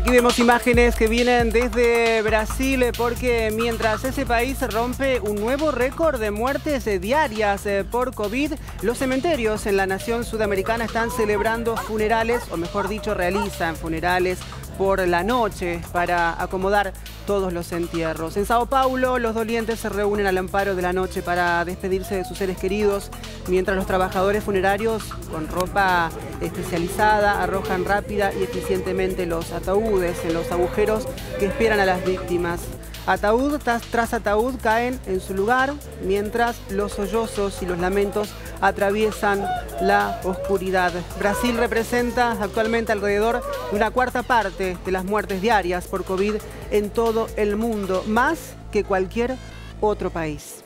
Aquí vemos imágenes que vienen desde Brasil porque mientras ese país rompe un nuevo récord de muertes diarias por COVID, los cementerios en la nación sudamericana están celebrando funerales, o mejor dicho, realizan funerales por la noche para acomodar todos los entierros. En Sao Paulo, los dolientes se reúnen al amparo de la noche para despedirse de sus seres queridos, mientras los trabajadores funerarios con ropa especializada arrojan rápida y eficientemente los ataúdes en los agujeros que esperan a las víctimas. Ataúd tras ataúd caen en su lugar, mientras los sollozos y los lamentos atraviesan la oscuridad. Brasil representa actualmente alrededor de una cuarta parte de las muertes diarias por COVID en todo el mundo, más que cualquier otro país.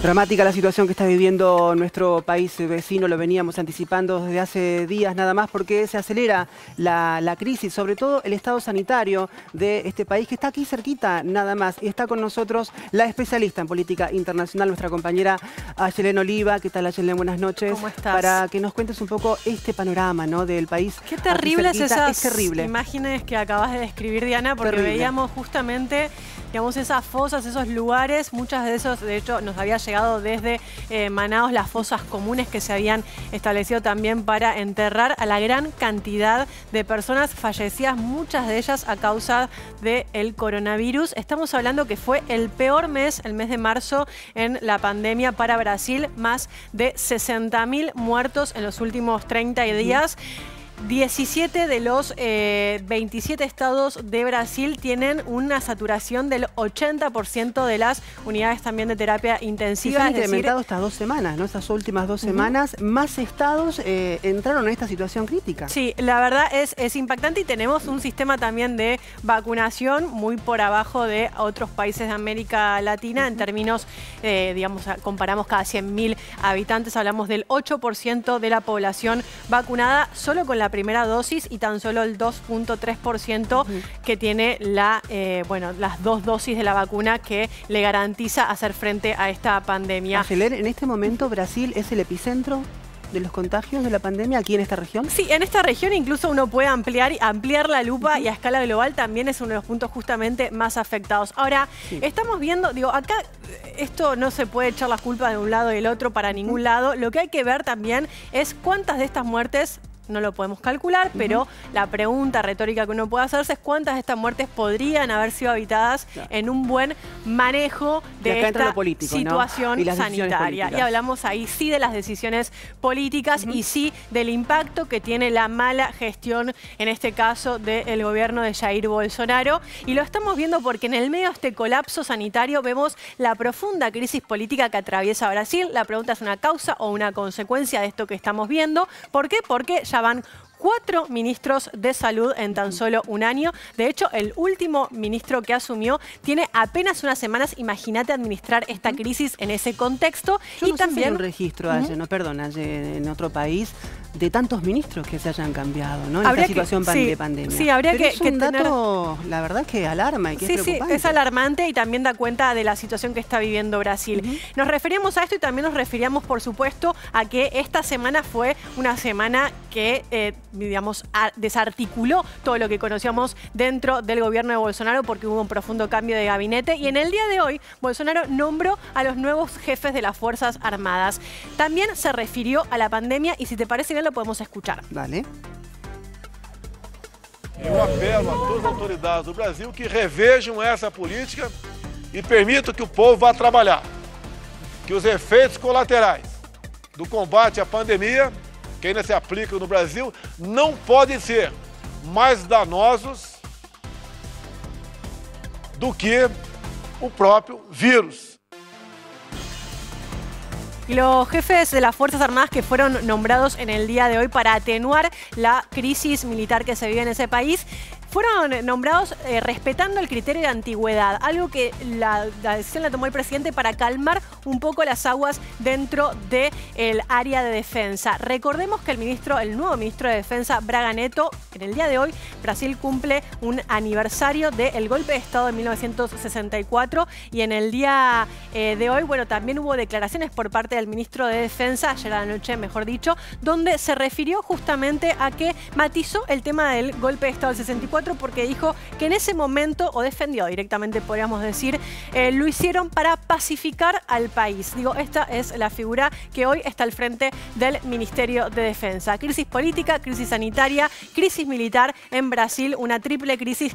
Dramática la situación que está viviendo nuestro país vecino, lo veníamos anticipando desde hace días nada más porque se acelera la crisis, sobre todo el estado sanitario de este país que está aquí cerquita nada más. Y está con nosotros la especialista en política internacional, nuestra compañera Ayelen Oliva. ¿Qué tal, Ayelen? Buenas noches. ¿Cómo estás? Para que nos cuentes un poco este panorama, ¿no?, del país. Qué terribles esas terrible. imágenes que acabas de describir, Diana, porque veíamos justamente, digamos, esas fosas, esos lugares, muchas de esos, de hecho, nos había llegado desde Manaos las fosas comunes que se habían establecido también para enterrar a la gran cantidad de personas fallecidas, muchas de ellas a causa del coronavirus. Estamos hablando que fue el peor mes, el mes de marzo, en la pandemia para Brasil, más de 60.000 muertos en los últimos 30 días. 17 de los 27 estados de Brasil tienen una saturación del 80% de las unidades también de terapia intensiva. Se han incrementado estas 2 semanas, ¿no? Estas últimas 2 semanas, más estados entraron en esta situación crítica. Sí, la verdad es impactante y tenemos un sistema también de vacunación muy por abajo de otros países de América Latina en términos, digamos, comparamos cada 100.000 habitantes, hablamos del 8% de la población vacunada solo con la primera dosis y tan solo el 2.3% que tiene las 2 dosis de la vacuna que le garantiza hacer frente a esta pandemia. Ayelen, en este momento Brasil es el epicentro de los contagios de la pandemia aquí en esta región. Sí, en esta región incluso uno puede ampliar la lupa y a escala global también es uno de los puntos justamente más afectados. Ahora, estamos viendo, digo, acá esto no se puede echar la culpa de un lado y del otro para ningún lado. Lo que hay que ver también es cuántas de estas muertes, no lo podemos calcular, pero la pregunta retórica que uno puede hacerse es cuántas de estas muertes podrían haber sido evitadas en un buen manejo de esta situación sanitaria. Y hablamos ahí sí de las decisiones políticas y sí del impacto que tiene la mala gestión, en este caso del gobierno de Jair Bolsonaro. Y lo estamos viendo porque en el medio de este colapso sanitario vemos la profunda crisis política que atraviesa Brasil. La pregunta es una causa o una consecuencia de esto que estamos viendo. ¿Por qué? Porque ya van 4 ministros de salud en tan solo un año. De hecho, el último ministro que asumió tiene apenas unas semanas. Imagínate administrar esta crisis en ese contexto. Yo no sé si hay un registro, en otro país de tantos ministros que se hayan cambiado, ¿no? En esta situación de pandemia. Sí, habría que es un dato, la verdad, que alarma y que es preocupante. Sí, es alarmante y también da cuenta de la situación que está viviendo Brasil. Nos referíamos a esto y también nos referíamos, por supuesto, a que esta semana fue una semana que, digamos, desarticuló todo lo que conocíamos dentro del gobierno de Bolsonaro porque hubo un profundo cambio de gabinete y en el día de hoy Bolsonaro nombró a los nuevos jefes de las Fuerzas Armadas. También se refirió a la pandemia y si te parece bien lo podemos escuchar. Vale. Eu apelo a todas as autoridades do Brasil que revejam essa política e permitam que o povo vá trabalhar. Que os efeitos colaterais do combate à pandemia, que ainda se aplicam no Brasil, não podem ser mais danosos do que o próprio vírus. Y los jefes de las Fuerzas Armadas que fueron nombrados en el día de hoy para atenuar la crisis militar que se vive en ese país fueron nombrados respetando el criterio de antigüedad, algo que la decisión la tomó el presidente para calmar un poco las aguas dentro del área de defensa. Recordemos que el nuevo ministro de Defensa, Braga Neto, en el día de hoy, Brasil cumple un aniversario del golpe de Estado de 1964 y en el día de hoy, bueno, también hubo declaraciones por parte del ministro de Defensa, ayer a la noche, mejor dicho, donde se refirió justamente a que matizó el tema del golpe de Estado del 64 porque dijo que en ese momento, o defendió directamente, podríamos decir, lo hicieron para pacificar al país. Digo, esta es la figura que hoy está al frente del Ministerio de Defensa. Crisis política, crisis sanitaria, crisis militar en Brasil, una triple crisis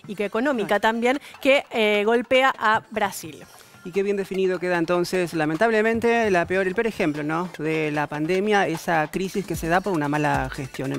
y que económica también, que golpea a Brasil. Y qué bien definido queda entonces, lamentablemente, el peor ejemplo, ¿no?, de la pandemia, esa crisis que se da por una mala gestión.